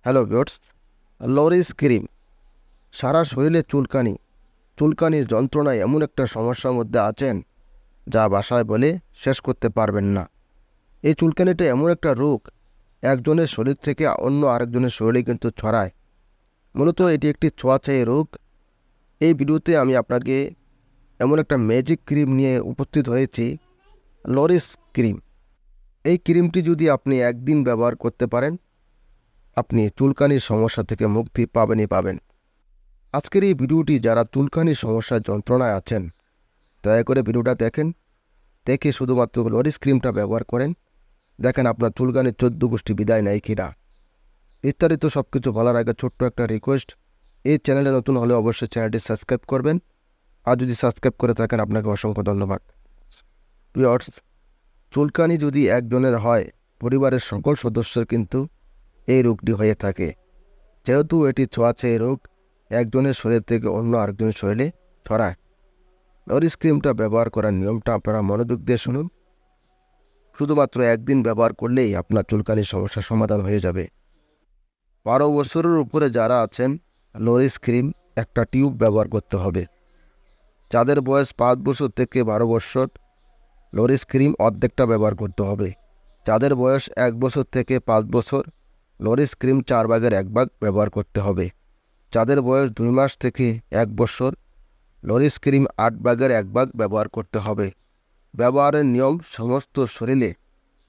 Hello viewers, Lloris cream সারা শরীরে চুলকানির যন্ত্রণায় এমন একটা সমস্যার মধ্যে আছেন যা ভাষায় বলে শেষ করতে পারবেন না। এই চুলকানিটা এমন একটা রোগ, একজনের শরীর থেকে অন্য আরেকজনের শরীরে কিন্তু ছড়ায়। মূলত এটি একটি ছোঁয়াছায়ী রোগ। এই ভিডিওতে আমি আপনাকে এমন একটা ম্যাজিক ক্রিম নিয়ে উপস্থিত হয়েছি, লরিস ক্রিম। এই ক্রিমটি যদি আপনি একদিন ব্যবহার করতে পারেন, আপনি চুলকানির সমস্যা থেকে মুক্তি পাবেনই পাবেন। আজকের এই ভিডিওটি যারা চুলকানির সমস্যার যন্ত্রণায় আছেন, দয়া করে ভিডিওটা দেখে শুধুমাত্র লরিস ক্রিমটা ব্যবহার করেন। দেখেন আপনার চুলকানির 14 গোষ্ঠী বিদায় নেয় কিনা। বিস্তারিত সব কিছু বলার আগে ছোট্ট একটা রিকোয়েস্ট, এই চ্যানেলে নতুন হলে অবশ্যই চ্যানেলটি সাবস্ক্রাইব করবেন। আর যদি সাবস্ক্রাইব করে থাকেন আপনাকে অসংখ্য ধন্যবাদ। ভিউয়ার্স, চুলকানি যদি একজনের হয়, পরিবারের সকল সদস্যের কিন্তু এই রোগটি হয়ে থাকে। যেহেতু এটি ছোঁয়াছায়ী রোগ, একজনের শরীর থেকে অন্য আরেকজনের শরীরে ছড়ায়। লরিস ক্রিমটা ব্যবহার করার নিয়মটা আপনারা মনোযোগ দিয়ে শুনুন। শুধুমাত্র একদিন ব্যবহার করলেই আপনার চুলকানির সমস্যার সমাধান হয়ে যাবে। 12 বছরের উপরে যারা আছেন, লরিস ক্রিম একটা টিউব ব্যবহার করতে হবে। যাদের বয়স 5 বছর থেকে 12 বছর, লরিস ক্রিম অর্ধেকটা ব্যবহার করতে হবে। যাদের বয়স 1 বছর থেকে 5 বছর, লরিস ক্রিম 4 ভাগের 1 ভাগ ব্যবহার করতে হবে। যাদের বয়স 2 মাস থেকে 1 বছর, লরিস ক্রিম 8 ভাগের 1 ভাগ ব্যবহার করতে হবে। ব্যবহারের নিয়ম, সমস্ত শরীরে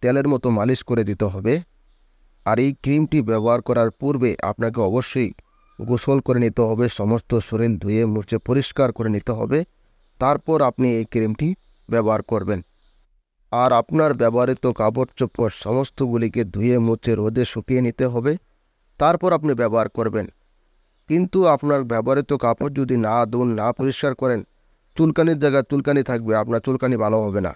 তেলের মতো মালিশ করে দিতে হবে। আর এই ক্রিমটি ব্যবহার করার পূর্বে আপনাকে অবশ্যই গোসল করে নিতে হবে, সমস্ত শরীর ধুয়ে মুছে পরিষ্কার করে নিতে হবে। তারপর আপনি এই ক্রিমটি ব্যবহার করবেন। আর আপনার ব্যবহৃত কাপড় চোপড় সমস্তগুলিকে ধুয়ে মুছে রোদে শুকিয়ে নিতে হবে, তারপর আপনি ব্যবহার করবেন। কিন্তু আপনার ব্যবহৃত কাপড় যদি না ধুন, না পরিষ্কার করেন, চুলকানির জায়গায় চুলকানি থাকবে, আপনার চুলকানি ভালো হবে না।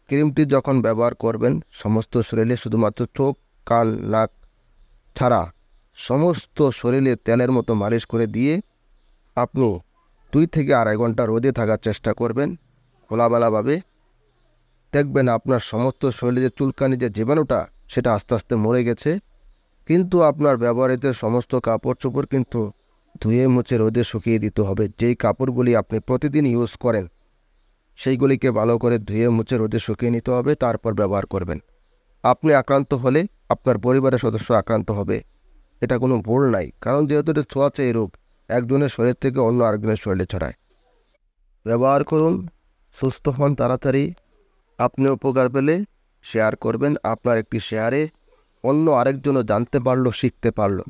ক্রিমটি যখন ব্যবহার করবেন, সমস্ত শরীরে, শুধুমাত্র চোখ, কান, নাক ছাড়া সমস্ত শরীরে তেলের মতো মালিশ করে দিয়ে আপনি 2 থেকে 2.5 ঘন্টা রোদে থাকার চেষ্টা করবেন খোলামেলাভাবে। দেখবেন আপনার সমস্ত শরীরে যে চুলকানি, যে জীবাণুটা, সেটা আস্তে আস্তে মরে গেছে। কিন্তু আপনার ব্যবহৃত সমস্ত কাপড় চোপড় কিন্তু ধুয়ে মুছে রোদে শুকিয়ে দিতে হবে। যেই কাপড়গুলি আপনি প্রতিদিন ইউজ করেন, সেইগুলিকে ভালো করে ধুয়ে মুছে রোদে শুকিয়ে নিতে হবে, তারপর ব্যবহার করবেন। আপনি আক্রান্ত হলে আপনার পরিবারের সদস্য আক্রান্ত হবে, এটা কোনো ভুল নাই। কারণ যেহেতু এটা ছোঁয়াছায়ী রোগ, একজনের শরীর থেকে অন্য আরেকজনের শরীরে ছড়ায়। ব্যবহার করুন, সুস্থ হন তাড়াতাড়ি। আপনি উপকার পেলে শেয়ার করবেন। আপনার একটি শেয়ারে অন্য আরেকজনও জানতে পারলো, শিখতে পারলো।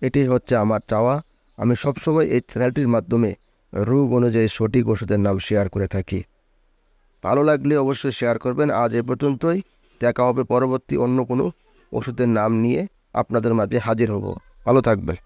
এটি হচ্ছে আমার চাওয়া। আমি সবসময় এই চ্যানেলটির মাধ্যমে রোগ অনুযায়ী সঠিক ওষুধের নাম শেয়ার করে থাকি। ভালো লাগলে অবশ্যই শেয়ার করবেন। আজ এ পর্যন্তই। দেখা হবে পরবর্তী অন্য কোনো ওষুধের নাম নিয়ে আপনাদের মাঝে হাজির হব। ভালো থাকবেন।